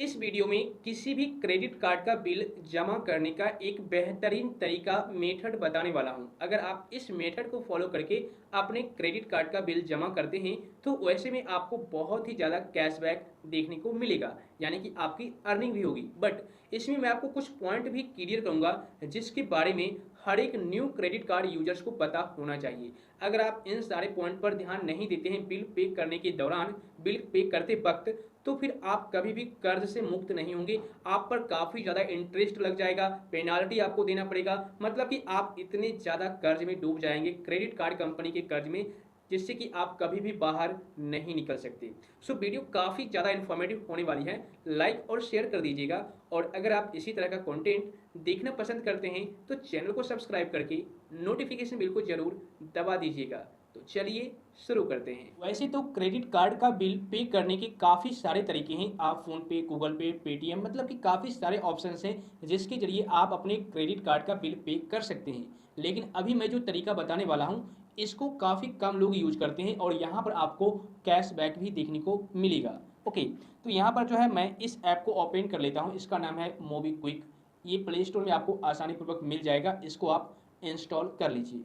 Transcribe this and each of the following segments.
इस वीडियो में किसी भी क्रेडिट कार्ड का बिल जमा करने का एक बेहतरीन तरीका मेथड बताने वाला हूं। अगर आप इस मेथड को फॉलो करके अपने क्रेडिट कार्ड का बिल जमा करते हैं तो वैसे में आपको बहुत ही ज़्यादा कैशबैक देखने को मिलेगा, यानी कि आपकी अर्निंग भी होगी। बट इसमें मैं आपको कुछ पॉइंट भी क्लियर करूंगा जिसके बारे में हर एक न्यू क्रेडिट कार्ड यूजर्स को पता होना चाहिए। अगर आप इन सारे पॉइंट पर ध्यान नहीं देते हैं बिल पे करने के दौरान, बिल पे करते वक्त, तो फिर आप कभी भी कर्ज से मुक्त नहीं होंगे। आप पर काफ़ी ज़्यादा इंटरेस्ट लग जाएगा, पेनाल्टी आपको देना पड़ेगा। मतलब कि आप इतने ज़्यादा कर्ज में डूब जाएंगे, क्रेडिट कार्ड कंपनी के कर्ज में, जिससे कि आप कभी भी बाहर नहीं निकल सकते। सो वीडियो काफ़ी ज़्यादा इन्फॉर्मेटिव होने वाली है, लाइक और शेयर कर दीजिएगा। और अगर आप इसी तरह का कंटेंट देखना पसंद करते हैं तो चैनल को सब्सक्राइब करके नोटिफिकेशन बिल को जरूर दबा दीजिएगा। तो चलिए शुरू करते हैं। वैसे तो क्रेडिट कार्ड का बिल पे करने के काफ़ी सारे तरीके हैं। आप फ़ोन पे, गूगल पे, पेटीएम, मतलब कि काफ़ी सारे ऑप्शंस हैं जिसके जरिए आप अपने क्रेडिट कार्ड का बिल पे कर सकते हैं। लेकिन अभी मैं जो तरीका बताने वाला हूँ इसको काफ़ी कम लोग यूज करते हैं और यहाँ पर आपको कैशबैक भी देखने को मिलेगा। ओके, तो यहाँ पर जो है मैं इस ऐप को ओपन कर लेता हूँ। इसका नाम है मोबीक्विक। ये प्ले स्टोर में आपको आसानी पूर्वक मिल जाएगा। इसको आप इंस्टॉल कर लीजिए।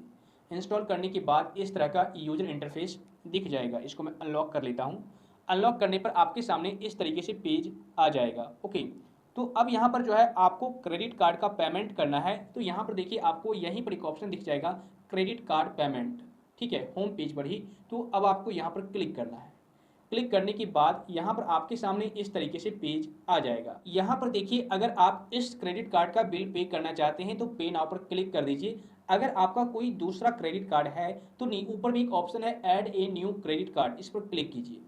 इंस्टॉल करने के बाद इस तरह का यूजर इंटरफेस दिख जाएगा। इसको मैं अनलॉक कर लेता हूँ। अनलॉक करने पर आपके सामने इस तरीके से पेज आ जाएगा। ओके, तो अब यहाँ पर जो है आपको क्रेडिट कार्ड का पेमेंट करना है। तो यहाँ पर देखिए आपको यहीं पर एक ऑप्शन दिख जाएगा, क्रेडिट कार्ड पेमेंट। ठीक है, होम पेज पर ही। तो अब आपको यहाँ पर क्लिक करना है। क्लिक करने के बाद यहाँ पर आपके सामने इस तरीके से पेज आ जाएगा। यहाँ पर देखिए अगर आप इस क्रेडिट कार्ड का बिल पे करना चाहते हैं तो पे नाउ पर क्लिक कर दीजिए। अगर आपका कोई दूसरा क्रेडिट कार्ड है तो ऊपर भी एक ऑप्शन है add a new credit card, इस पर क्लिक कीजिए।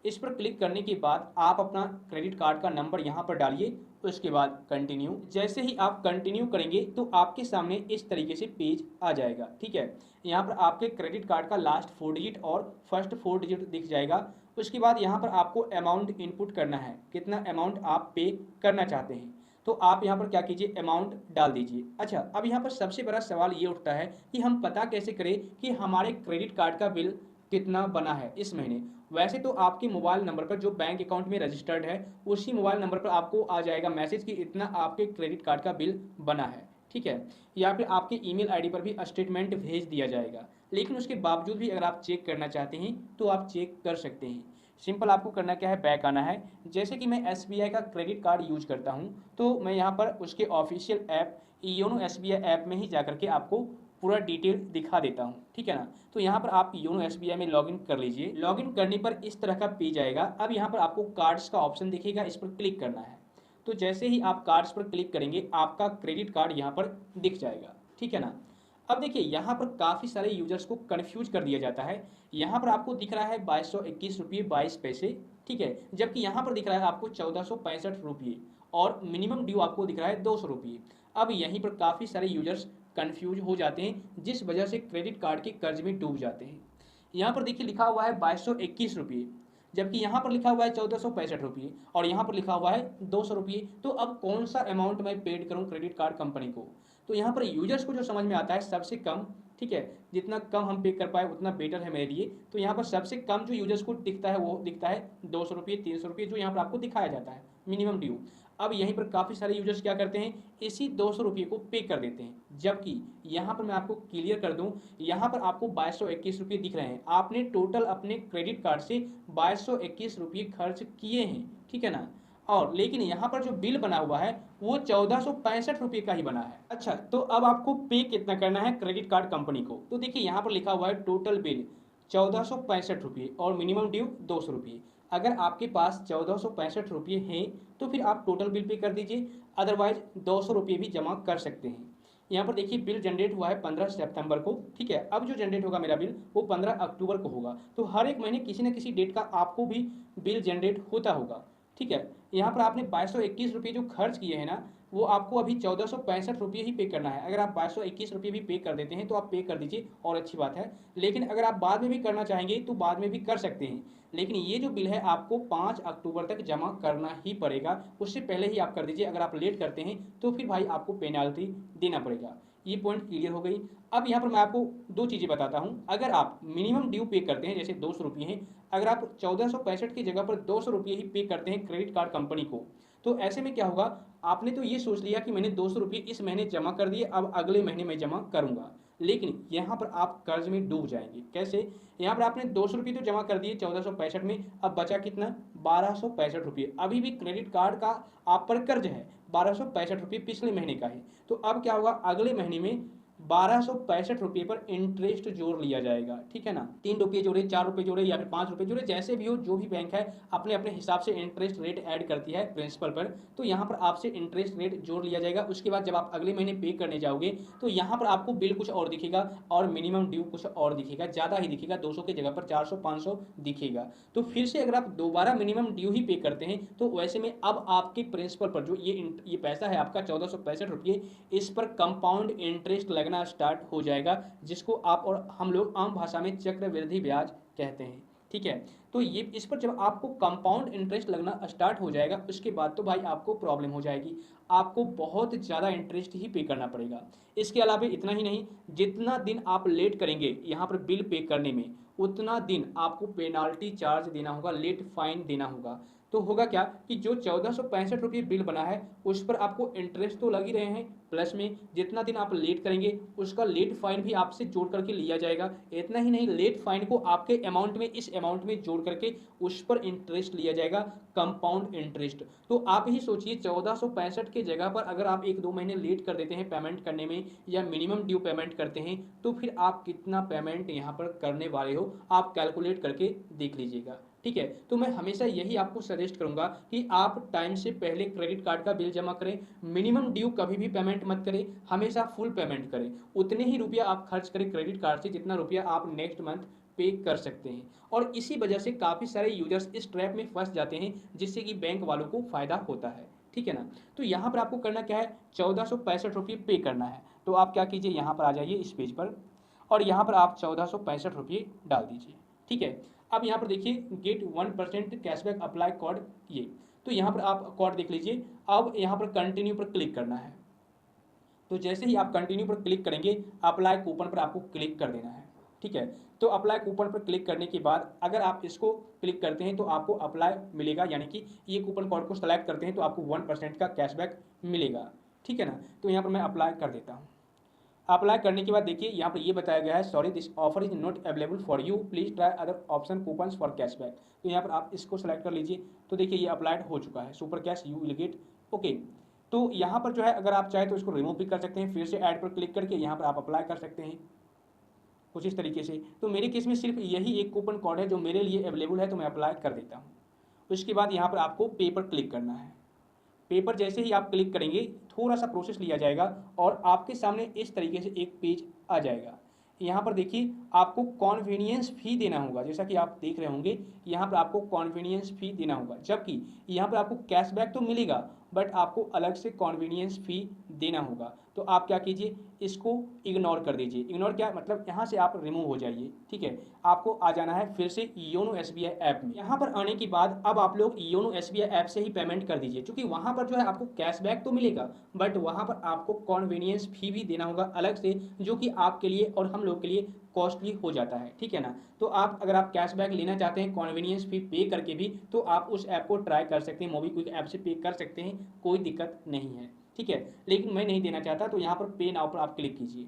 इस पर क्लिक करने के बाद आप अपना क्रेडिट कार्ड का नंबर यहाँ पर डालिए। उसके बाद कंटिन्यू। जैसे ही आप कंटिन्यू करेंगे तो आपके सामने इस तरीके से पेज आ जाएगा। ठीक है, यहाँ पर आपके क्रेडिट कार्ड का लास्ट 4 डिजिट और फर्स्ट 4 डिजिट दिख जाएगा। उसके बाद यहाँ पर आपको अमाउंट इनपुट करना है, कितना अमाउंट आप पे करना चाहते हैं। तो आप यहाँ पर क्या कीजिए, अमाउंट डाल दीजिए। अच्छा, अब यहाँ पर सबसे बड़ा सवाल ये उठता है कि हम पता कैसे करें कि हमारे क्रेडिट कार्ड का बिल कितना बना है इस महीने। वैसे तो आपके मोबाइल नंबर पर जो बैंक अकाउंट में रजिस्टर्ड है उसी मोबाइल नंबर पर आपको आ जाएगा मैसेज कि इतना आपके क्रेडिट कार्ड का बिल बना है। ठीक है, या फिर आपके ईमेल आईडी पर भी स्टेटमेंट भेज दिया जाएगा। लेकिन उसके बावजूद भी अगर आप चेक करना चाहते हैं तो आप चेक कर सकते हैं। सिंपल आपको करना क्या है, बैक आना है। जैसे कि मैं एसबीआई का क्रेडिट कार्ड यूज करता हूं तो मैं यहाँ पर उसके official app YONO SBI app में ही जाकर के आपको पूरा डिटेल दिखा देता हूँ। ठीक है ना, तो यहाँ पर आप योनो एसबीआई में लॉगिन कर लीजिए। लॉगिन करने पर इस तरह का पेज आएगा। अब यहाँ पर आपको कार्ड्स का ऑप्शन दिखेगा, इस पर क्लिक करना है। तो जैसे ही आप कार्ड्स पर क्लिक करेंगे आपका क्रेडिट कार्ड यहाँ पर दिख जाएगा। ठीक है ना, अब देखिए यहाँ पर काफ़ी सारे यूजर्स को कन्फ्यूज कर दिया जाता है। यहाँ पर आपको दिख रहा है 2221 रुपये 22 पैसे। ठीक है, जबकि यहाँ पर दिख रहा है आपको 1465 रुपये और मिनिमम ड्यू आपको दिख रहा है 200 रुपये। अब यहीं पर काफ़ी सारे यूजर्स कन्फ्यूज हो जाते हैं जिस वजह से क्रेडिट कार्ड के कर्ज में डूब जाते हैं। यहाँ पर देखिए लिखा हुआ है 2221 रुपये, जबकि यहाँ पर लिखा हुआ है 1465 रुपये और यहाँ पर लिखा हुआ है 200 रुपये। तो अब कौन सा अमाउंट मैं पेड करूँ क्रेडिट कार्ड कंपनी को? तो यहाँ पर यूजर्स को जो समझ में आता है सबसे कम, ठीक है, जितना कम हम पे कर पाए उतना बेटर है मेरे लिए। तो यहाँ पर सबसे कम जो यूजर्स को दिखता है वो दिखता है 200 रुपये 300 रुपये, जो यहाँ पर आपको दिखाया जाता है मिनिमम ड्यू। अब यहीं पर काफ़ी सारे यूजर्स क्या करते हैं, इसी 200 रुपये को पे कर देते हैं। जबकि यहाँ पर मैं आपको क्लियर कर दूँ, यहाँ पर आपको 2221 रुपये दिख रहे हैं। आपने टोटल अपने क्रेडिट कार्ड से 2221 रुपये खर्च किए हैं। ठीक है ना, और लेकिन यहाँ पर जो बिल बना हुआ है वो 1465 रुपये का ही बना है। अच्छा, तो अब आपको पे कितना करना है क्रेडिट कार्ड कंपनी को? तो देखिए यहाँ पर लिखा हुआ है टोटल बिल 1465 रुपये और मिनिमम ड्यू 200 रुपये। अगर आपके पास 1465 रुपये हैं तो फिर आप टोटल बिल पे कर दीजिए, अदरवाइज 200 रुपये भी जमा कर सकते हैं। यहाँ पर देखिए बिल जनरेट हुआ है 15 सितंबर को। ठीक है, अब जो जनरेट होगा मेरा बिल वो 15 अक्टूबर को होगा। तो हर एक महीने किसी न किसी डेट का आपको भी बिल जनरेट होता होगा। ठीक है, यहाँ पर आपने 2221 रुपये जो खर्च किए हैं ना, वो आपको अभी 1465 रुपये ही पे करना है। अगर आप 2221 रुपये भी पे कर देते हैं तो आप पे कर दीजिए और अच्छी बात है। लेकिन अगर आप बाद में भी करना चाहेंगे तो बाद में भी कर सकते हैं। लेकिन ये जो बिल है आपको 5 अक्टूबर तक जमा करना ही पड़ेगा, उससे पहले ही आप कर दीजिए। अगर आप लेट करते हैं तो फिर भाई आपको पेनाल्टी देना पड़ेगा। ये पॉइंट क्लियर हो गई। अब यहाँ पर मैं आपको दो चीज़ें बताता हूँ। अगर आप मिनिमम ड्यू पे करते हैं, जैसे 200 रुपये हैं, अगर आप 1465 की जगह पर 200 रुपये ही पे करते हैं क्रेडिट कार्ड कंपनी को, तो ऐसे में क्या होगा, आपने तो ये सोच लिया कि मैंने 200 रुपये इस महीने जमा कर दिए, अब अगले महीने में जमा करूंगा, लेकिन यहाँ पर आप कर्ज में डूब जाएंगे। कैसे? यहाँ पर आपने 200 रुपये तो जमा कर दिए 1465 में, अब बचा कितना? 1265 रुपये। अभी भी क्रेडिट कार्ड का आप पर कर्ज है 1265 रुपये पिछले महीने का है। तो अब क्या होगा, अगले महीने में 1265 रुपये पर इंटरेस्ट जोड़ लिया जाएगा, ठीक है ना। 3 रुपये जोड़े, 4 रुपये जोड़े या फिर 5 रुपये जोड़े, जैसे भी हो, जो भी बैंक है अपने अपने हिसाब से इंटरेस्ट रेट ऐड करती है प्रिंसिपल पर, तो यहाँ पर आपसे इंटरेस्ट रेट जोड़ लिया जाएगा। उसके बाद जब आप अगले महीने पे करने जाओगे तो यहाँ पर आपको बिल कुछ और दिखेगा और मिनिमम ड्यू कुछ और दिखेगा, ज़्यादा ही दिखेगा, 200 की जगह पर 400-500 दिखेगा। तो फिर से अगर आप दोबारा मिनिमम ड्यू ही पे करते हैं तो वैसे में अब आपके प्रिंसिपल पर जो ये पैसा है आपका 1465 रुपये, इस पर कंपाउंड इंटरेस्ट लगना स्टार्ट हो जाएगा, जिसको आप और हम लोग आम भाषा में चक्रवृद्धि ब्याज कहते हैं, ठीक है। तो ये इस पर जब आपको कंपाउंड इंटरेस्ट लगना स्टार्ट हो जाएगा, उसके बाद तो भाई आपको प्रॉब्लम हो जाएगी, आपको बहुत ज़्यादा इंटरेस्ट ही पे करना पड़ेगा। इसके अलावा इतना ही नहीं, जितना दिन आप लेट करेंगे यहाँ पर बिल पे करने में, उतना दिन आपको पेनाल्टी चार्ज देना होगा, लेट फाइन देना होगा। तो होगा क्या कि जो 1465 रुपये बिल बना है उस पर आपको इंटरेस्ट तो लग ही रहे हैं, प्लस में जितना दिन आप लेट करेंगे उसका लेट फाइन भी आपसे जोड़ करके लिया जाएगा। इतना ही नहीं, लेट फाइन को आपके अमाउंट में, इस अमाउंट में जोड़ करके उस पर इंटरेस्ट लिया जाएगा, कंपाउंड इंटरेस्ट। तो आप ही सोचिए, 1465 की जगह पर अगर आप 1-2 महीने लेट कर देते हैं पेमेंट करने में या मिनिमम ड्यू पेमेंट करते हैं, तो फिर आप कितना पेमेंट यहाँ पर करने वाले हो, आप कैलकुलेट करके देख लीजिएगा, ठीक है। तो मैं हमेशा यही आपको सजेस्ट करूंगा कि आप टाइम से पहले क्रेडिट कार्ड का बिल जमा करें, मिनिमम ड्यू कभी भी पेमेंट मत करें, हमेशा फुल पेमेंट करें। उतने ही रुपया आप खर्च करें क्रेडिट कार्ड से जितना रुपया आप नेक्स्ट मंथ पे कर सकते हैं। और इसी वजह से काफ़ी सारे यूजर्स इस ट्रैप में फंस जाते हैं, जिससे कि बैंक वालों को फ़ायदा होता है, ठीक है ना। तो यहाँ पर आपको करना क्या है, 1465 रुपये पे करना है। तो आप क्या कीजिए, यहाँ पर आ जाइए इस पेज पर और यहाँ पर आप 1465 रुपये डाल दीजिए, ठीक है। अब यहाँ पर देखिए, गेट 1% कैशबैक अप्लाई कोड, ये तो यहाँ पर आप कोड देख लीजिए। अब यहाँ पर कंटिन्यू पर क्लिक करना है। तो जैसे ही आप कंटिन्यू पर क्लिक करेंगे, अप्लाई कूपन पर आपको क्लिक कर देना है, ठीक है। तो अप्लाई कूपन पर क्लिक करने के बाद अगर आप इसको क्लिक करते हैं तो आपको अप्लाई मिलेगा, यानी कि ये कूपन कोड को सेलेक्ट करते हैं तो आपको 1% का कैशबैक मिलेगा, ठीक है ना। तो यहाँ पर मैं अप्लाई कर देता हूँ। अप्लाई करने के बाद देखिए यहाँ पर ये बताया गया है, sorry this offer is not available for you, please try other option coupons for cashback. तो यहाँ पर आप इसको सेलेक्ट कर लीजिए। तो देखिए ये अप्लाइड हो चुका है, super cash you will get, okay. तो यहाँ पर जो है अगर आप चाहें तो इसको रिमूव भी कर सकते हैं, फिर से ऐड पर क्लिक करके यहाँ पर आप अप्लाई कर सकते हैं कुछ इस तरीके से। तो मेरे केस में सिर्फ यही एक कूपन कोड है जो मेरे लिए अवेलेबल है, तो मैं अप्लाई कर देता हूँ। उसके बाद यहाँ पर आपको पे पर क्लिक करना है। पे पर जैसे ही आप क्लिक करेंगे थोड़ा सा प्रोसेस लिया जाएगा और आपके सामने इस तरीके से एक पेज आ जाएगा। यहाँ पर देखिए आपको कॉन्वीनियंस फ़ी देना होगा, जैसा कि आप देख रहे होंगे यहाँ पर आपको कॉन्वीनियंस फ़ी देना होगा, जबकि यहाँ पर आपको कैशबैक तो मिलेगा बट आपको अलग से कॉन्वीनियंस फ़ी देना होगा। तो आप क्या कीजिए, इसको इग्नोर कर दीजिए। इग्नोर क्या मतलब, यहाँ से आप रिमूव हो जाइए, ठीक है। आपको आ जाना है फिर से योनो एसबीआई ऐप में। यहाँ पर आने के बाद अब आप लोग योनो एसबीआई ऐप से ही पेमेंट कर दीजिए, क्योंकि वहाँ पर जो है आपको कैशबैक तो मिलेगा बट वहाँ पर आपको कॉन्वीनियंस फ़ी भी देना होगा अलग से, जो कि आपके लिए और हम लोग के लिए कॉस्टली हो जाता है, ठीक है ना। तो आप अगर आप कैशबैक लेना चाहते हैं कॉन्वीनियंस फ़ी पे करके भी, तो आप उस ऐप को ट्राई कर सकते हैं, मोबीक्विक ऐप से पे कर सकते हैं, कोई दिक्कत नहीं है, ठीक है। लेकिन मैं नहीं देना चाहता, तो यहाँ पर पे नाउ पर आप क्लिक कीजिए।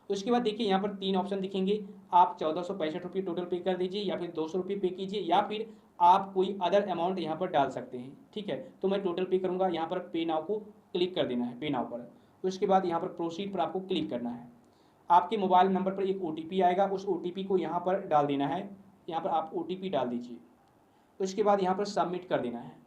उसके बाद देखिए यहाँ पर 3 ऑप्शन दिखेंगे, आप 1465 रुपये टोटल पे कर दीजिए या फिर 200 रुपये पे कीजिए या फिर आप कोई अदर अमाउंट यहाँ पर डाल सकते हैं, ठीक है। तो मैं टोटल पे करूँगा, यहाँ पर पे नाउ को क्लिक कर देना है, पे नाउ पर। उसके बाद यहाँ पर प्रोसीड पर आपको क्लिक करना है। आपके मोबाइल नंबर पर एक OTP आएगा, उस OTP को यहाँ पर डाल देना है, यहाँ पर आप OTP डाल दीजिए। उसके बाद यहाँ पर सबमिट कर देना है।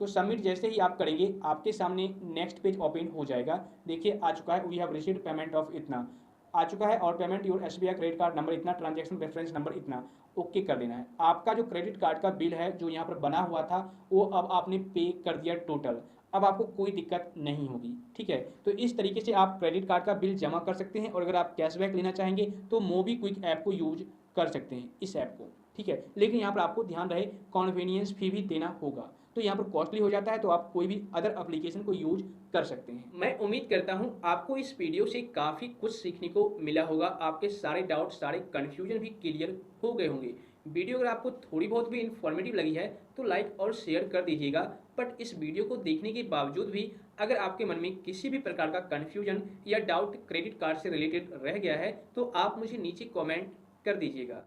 तो सबमिट जैसे ही आप करेंगे आपके सामने नेक्स्ट पेज ओपन हो जाएगा। देखिए आ चुका है, we have received payment of इतना आ चुका है और payment your SBI credit card number इतना, ट्रांजैक्शन रेफरेंस नंबर इतना, ओके कर देना है। आपका जो क्रेडिट कार्ड का बिल है जो यहाँ पर बना हुआ था वो अब आपने पे कर दिया टोटल, अब आपको कोई दिक्कत नहीं होगी, ठीक है। तो इस तरीके से आप क्रेडिट कार्ड का बिल जमा कर सकते हैं और अगर आप कैशबैक लेना चाहेंगे तो मोबीक्विक ऐप को यूज कर सकते हैं, इस ऐप को, ठीक है। लेकिन यहाँ पर आपको ध्यान रहे कॉन्वीनियंस फ़ी भी देना होगा, तो यहाँ पर कॉस्टली हो जाता है, तो आप कोई भी अदर एप्लीकेशन को यूज कर सकते हैं। मैं उम्मीद करता हूँ आपको इस वीडियो से काफ़ी कुछ सीखने को मिला होगा, आपके सारे डाउट सारे कन्फ्यूजन भी क्लियर हो गए होंगे। वीडियो अगर आपको थोड़ी बहुत भी इन्फॉर्मेटिव लगी है तो लाइक और शेयर कर दीजिएगा। बट इस वीडियो को देखने के बावजूद भी अगर आपके मन में किसी भी प्रकार का कन्फ्यूजन या डाउट क्रेडिट कार्ड से रिलेटेड रह गया है तो आप मुझे नीचे कमेंट कर दीजिएगा।